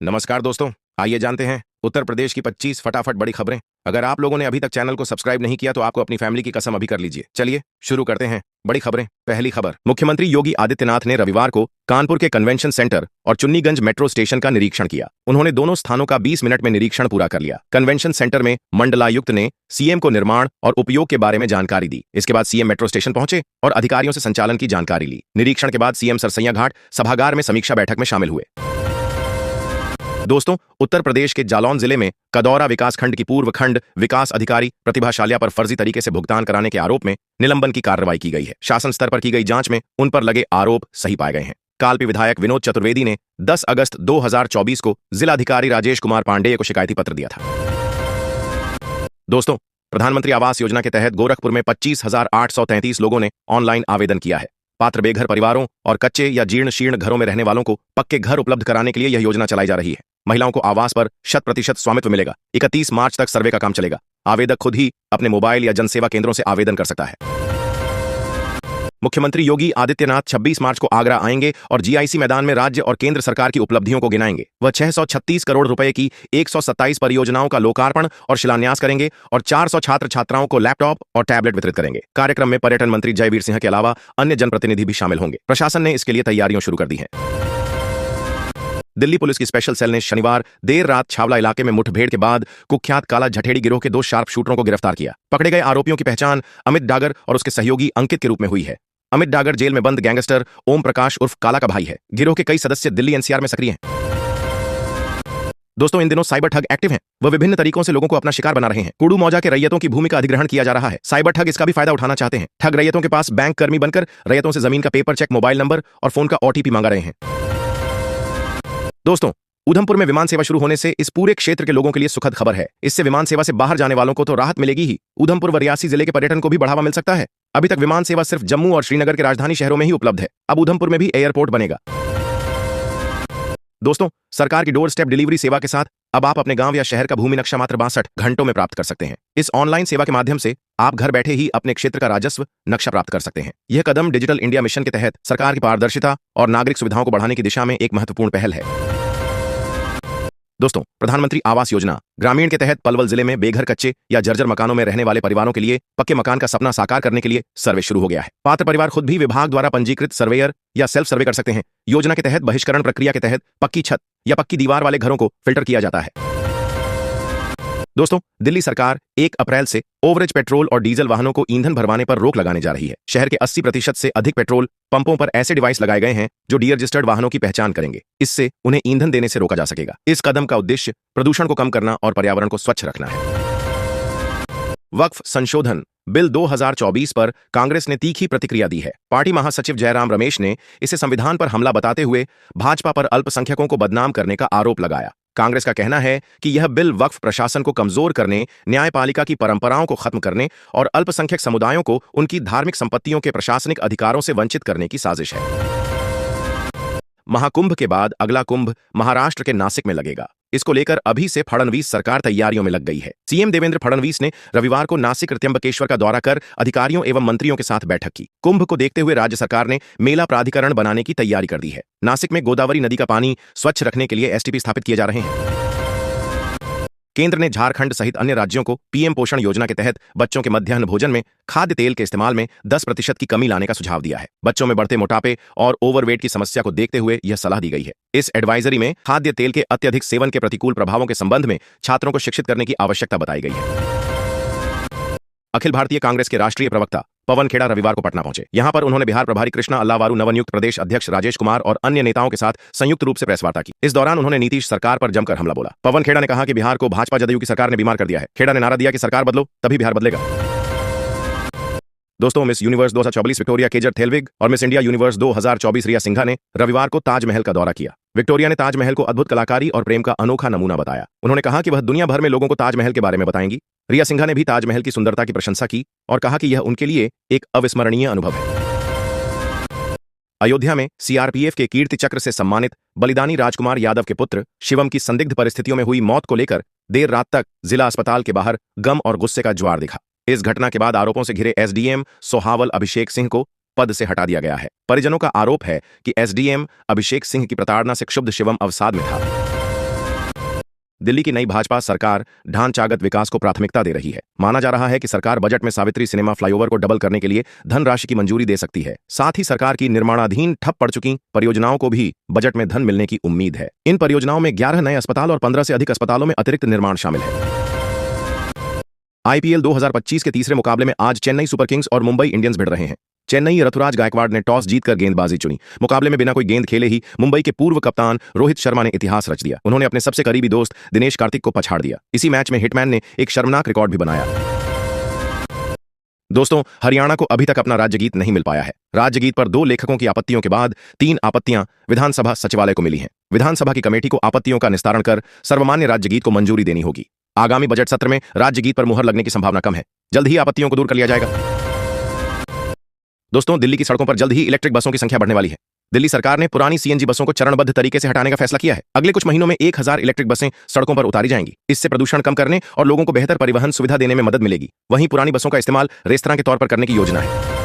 नमस्कार दोस्तों, आइए जानते हैं उत्तर प्रदेश की 25 फटाफट बड़ी खबरें। अगर आप लोगों ने अभी तक चैनल को सब्सक्राइब नहीं किया तो आपको अपनी फैमिली की कसम अभी कर लीजिए। चलिए शुरू करते हैं बड़ी खबरें। पहली खबर, मुख्यमंत्री योगी आदित्यनाथ ने रविवार को कानपुर के कन्वेंशन सेंटर और चुन्नीगंज मेट्रो स्टेशन का निरीक्षण किया। उन्होंने दोनों स्थानों का 20 मिनट में निरीक्षण पूरा कर लिया। कन्वेंशन सेंटर में मंडलायुक्त ने सीएम को निर्माण और उपयोग के बारे में जानकारी दी। इसके बाद सीएम मेट्रो स्टेशन पहुंचे और अधिकारियों से संचालन की जानकारी ली। निरीक्षण के बाद सीएम सरसैया घाट सभागार में समीक्षा बैठक में शामिल हुए। दोस्तों, उत्तर प्रदेश के जालौन जिले में कदौरा विकासखंड की पूर्व खंड विकास अधिकारी प्रतिभा शालिया पर फर्जी तरीके से भुगतान कराने के आरोप में निलंबन की कार्रवाई की गई है। शासन स्तर पर की गई जांच में उन पर लगे आरोप सही पाए गए हैं। कालपी विधायक विनोद चतुर्वेदी ने 10 अगस्त 2024 को जिलाधिकारी राजेश कुमार पांडेय को शिकायती पत्र दिया था। दोस्तों, प्रधानमंत्री आवास योजना के तहत गोरखपुर में 25,833 लोगों ने ऑनलाइन आवेदन किया है। पात्र बेघर परिवारों और कच्चे या जीर्ण शीर्ण घरों में रहने वालों को पक्के घर उपलब्ध कराने के लिए यह योजना चलाई जा रही है। महिलाओं को आवास पर 100% स्वामित्व मिलेगा। 31 मार्च तक सर्वे का काम चलेगा। आवेदक खुद ही अपने मोबाइल या जनसेवा केंद्रों से आवेदन कर सकता है। मुख्यमंत्री योगी आदित्यनाथ 26 मार्च को आगरा आएंगे और जीआईसी मैदान में राज्य और केंद्र सरकार की उपलब्धियों को गिनाएंगे। वह 636 करोड़ रुपए की 127 परियोजनाओं का लोकार्पण और शिलान्यास करेंगे और 400 छात्र छात्राओं को लैपटॉप और टैबलेट वितरित करेंगे। कार्यक्रम में पर्यटन मंत्री जयवीर सिंह के अलावा अन्य जनप्रतिनिधि भी शामिल होंगे। प्रशासन ने इसके लिए तैयारियां शुरू कर दी हैं। दिल्ली पुलिस की स्पेशल सेल ने शनिवार देर रात छावला इलाके में मुठभेड़ के बाद कुख्यात काला झठेड़ी गिरोह के 2 शार्प शूटरों को गिरफ्तार किया। पकड़े गए आरोपियों की पहचान अमित डागर और उसके सहयोगी अंकित के रूप में हुई है। अमित डागर जेल में बंद गैंगस्टर ओम प्रकाश उर्फ काला का भाई है। गिरोह के कई सदस्य दिल्ली एनसीआर में सक्रिय हैं। दोस्तों, इन दिनों साइबर ठग एक्टिव हैं। वह विभिन्न तरीकों से लोगों को अपना शिकार बना रहे हैं। कुडू मौजा के रैयतों की भूमि का अधिग्रहण किया जा रहा है। साइबर ठग इसका भी फायदा उठाना चाहते हैं। ठग रैयतों के पास बैंक कर्मी बनकर रैयतों से जमीन का पेपर चेक, मोबाइल नंबर और फोन का ओटीपी मांगा रहे हैं। दोस्तों, उधमपुर में विमान सेवा शुरू होने से इस पूरे क्षेत्र के लोगों के लिए सुखद खबर है। इससे विमान सेवा से बाहर जाने वालों को तो राहत मिलेगी ही, उधमपुर व रियासी जिले के पर्यटन को भी बढ़ावा मिल सकता है। अभी तक विमान सेवा सिर्फ जम्मू और श्रीनगर के राजधानी शहरों में ही उपलब्ध है। अब उधमपुर में भी एयरपोर्ट बनेगा। दोस्तों, सरकार की डोर स्टेप डिलीवरी सेवा के साथ अब आप अपने गांव या शहर का भूमि नक्शा मात्र 62 घंटों में प्राप्त कर सकते हैं। इस ऑनलाइन सेवा के माध्यम से आप घर बैठे ही अपने क्षेत्र का राजस्व नक्शा प्राप्त कर सकते हैं। यह कदम डिजिटल इंडिया मिशन के तहत सरकार की पारदर्शिता और नागरिक सुविधाओं को बढ़ाने की दिशा में एक महत्वपूर्ण पहल है। दोस्तों, प्रधानमंत्री आवास योजना ग्रामीण के तहत पलवल जिले में बेघर, कच्चे या जर्जर मकानों में रहने वाले परिवारों के लिए पक्के मकान का सपना साकार करने के लिए सर्वे शुरू हो गया है। पात्र परिवार खुद भी विभाग द्वारा पंजीकृत सर्वेयर या सेल्फ सर्वे कर सकते हैं। योजना के तहत बहिष्करण प्रक्रिया के तहत पक्की छत या पक्की दीवार वाले घरों को फिल्टर किया जाता है। दोस्तों, दिल्ली सरकार 1 अप्रैल से ओवरेज पेट्रोल और डीजल वाहनों को ईंधन भरवाने पर रोक लगाने जा रही है। शहर के 80% से अधिक पेट्रोल पंपों पर ऐसे डिवाइस लगाए गए हैं जो डी रजिस्टर्ड वाहनों की पहचान करेंगे। इससे उन्हें ईंधन देने से रोका जा सकेगा। इस कदम का उद्देश्य प्रदूषण को कम करना और पर्यावरण को स्वच्छ रखना है। वक्फ संशोधन बिल 2024 पर कांग्रेस ने तीखी प्रतिक्रिया दी है। पार्टी महासचिव जयराम रमेश ने इसे संविधान पर हमला बताते हुए भाजपा पर अल्पसंख्यकों को बदनाम करने का आरोप लगाया। कांग्रेस का कहना है कि यह बिल वक्फ प्रशासन को कमजोर करने, न्यायपालिका की परंपराओं को खत्म करने और अल्पसंख्यक समुदायों को उनकी धार्मिक संपत्तियों के प्रशासनिक अधिकारों से वंचित करने की साजिश है। महाकुंभ के बाद अगला कुंभ महाराष्ट्र के नासिक में लगेगा। इसको लेकर अभी से फडणवीस सरकार तैयारियों में लग गई है। सीएम देवेंद्र फडणवीस ने रविवार को नासिक त्र्यंबकेश्वर का दौरा कर अधिकारियों एवं मंत्रियों के साथ बैठक की। कुंभ को देखते हुए राज्य सरकार ने मेला प्राधिकरण बनाने की तैयारी कर दी है। नासिक में गोदावरी नदी का पानी स्वच्छ रखने के लिए एसटीपी स्थापित किए जा रहे हैं। केंद्र ने झारखंड सहित अन्य राज्यों को पीएम पोषण योजना के तहत बच्चों के मध्याह्न भोजन में खाद्य तेल के इस्तेमाल में 10% की कमी लाने का सुझाव दिया है। बच्चों में बढ़ते मोटापे और ओवरवेट की समस्या को देखते हुए यह सलाह दी गई है। इस एडवाइजरी में खाद्य तेल के अत्यधिक सेवन के प्रतिकूल प्रभावों के संबंध में छात्रों को शिक्षित करने की आवश्यकता बताई गई है। अखिल भारतीय कांग्रेस के राष्ट्रीय प्रवक्ता पवन खेड़ा रविवार को पटना पहुंचे। यहां पर उन्होंने बिहार प्रभारी कृष्णा अल्लावारू, नवनियुक्त प्रदेश अध्यक्ष राजेश कुमार और अन्य नेताओं के साथ संयुक्त रूप से प्रेस वार्ता की। इस दौरान उन्होंने नीतीश सरकार पर जमकर हमला बोला। पवन खेड़ा ने कहा कि बिहार को भाजपा जदयू की सरकार ने बीमार कर दिया है। खेड़ा ने नारा दिया कि सरकार बदलो तभी बिहार बदलेगा। दोस्तों, मिस यूनिवर्स 2024 विक्टोरिया केजर थेलविग और मिस इंडिया यूनिवर्स 2024 रिया सिंघा ने रविवार को ताजमहल का दौरा किया। विक्टोरिया ने ताजमहल को अद्भुत कलाकारी और प्रेम का अनोखा नमूना बताया। उन्होंने कहा कि वह दुनिया भर में लोगों को ताजमहल के बारे में बताएंगी। रिया सिंघा ने भी ताजमहल की सुंदरता की प्रशंसा की और कहा कि यह उनके लिए एक अविस्मरणीय अनुभव है। अयोध्या में सीआरपीएफ के कीर्ति चक्र से सम्मानित बलिदानी राजकुमार यादव के पुत्र शिवम की संदिग्ध परिस्थितियों में हुई मौत को लेकर देर रात तक जिला अस्पताल के बाहर गम और गुस्से का ज्वार दिखा। इस घटना के बाद आरोपों से घिरे एसडीएम सोहावल अभिषेक सिंह को पद से हटा दिया गया है। परिजनों का आरोप है कि एसडीएम अभिषेक सिंह की प्रताड़ना से क्षुब्ध शिवम अवसाद में था। दिल्ली की नई भाजपा सरकार ढांचागत विकास को प्राथमिकता दे रही है। माना जा रहा है कि सरकार बजट में सावित्री सिनेमा फ्लाईओवर को डबल करने के लिए धनराशि की मंजूरी दे सकती है। साथ ही सरकार की निर्माणाधीन ठप पड़ चुकी परियोजनाओं को भी बजट में धन मिलने की उम्मीद है। इन परियोजनाओं में 11 नए अस्पताल और 15 से अधिक अस्पतालों में अतिरिक्त निर्माण शामिल है। आईपीएल 2025 के तीसरे मुकाबले में आज चेन्नई सुपर किंग्स और मुंबई इंडियंस भिड़ रहे हैं। चेन्नई ऋतुराज गायकवाड़ ने टॉस जीतकर गेंदबाजी चुनी। मुकाबले में बिना कोई गेंद खेले ही मुंबई के पूर्व कप्तान रोहित शर्मा ने इतिहास रच दिया। उन्होंने अपने सबसे करीबी दोस्त दिनेश कार्तिक को पछाड़ दिया। इसी मैच में हिटमैन ने एक शर्मनाक रिकॉर्ड भी बनाया। दोस्तों, हरियाणा को अभी तक अपना राज्य गीत नहीं मिल पाया है। राज्य गीत पर 2 लेखकों की आपत्तियों के बाद 3 आपत्तियां विधानसभा सचिवालय को मिली हैं। विधानसभा की कमेटी को आपत्तियों का निस्तारण कर सर्वमान्य राज्य गीत को मंजूरी देनी होगी। आगामी बजट सत्र में राज्य गीत पर मुहर लगने की संभावना कम है। जल्द ही आपत्तियों को दूर कर लिया जाएगा। दोस्तों, दिल्ली की सड़कों पर जल्द ही इलेक्ट्रिक बसों की संख्या बढ़ने वाली है। दिल्ली सरकार ने पुरानी सीएनजी बसों को चरणबद्ध तरीके से हटाने का फैसला किया है। अगले कुछ महीनों में 1000 इलेक्ट्रिक बसें सड़कों पर उतारी जाएंगी। इससे प्रदूषण कम करने और लोगों को बेहतर परिवहन सुविधा देने में मदद मिलेगी। वहीं पुरानी बसों का इस्तेमाल रेस्तरां के तौर पर करने की योजना है।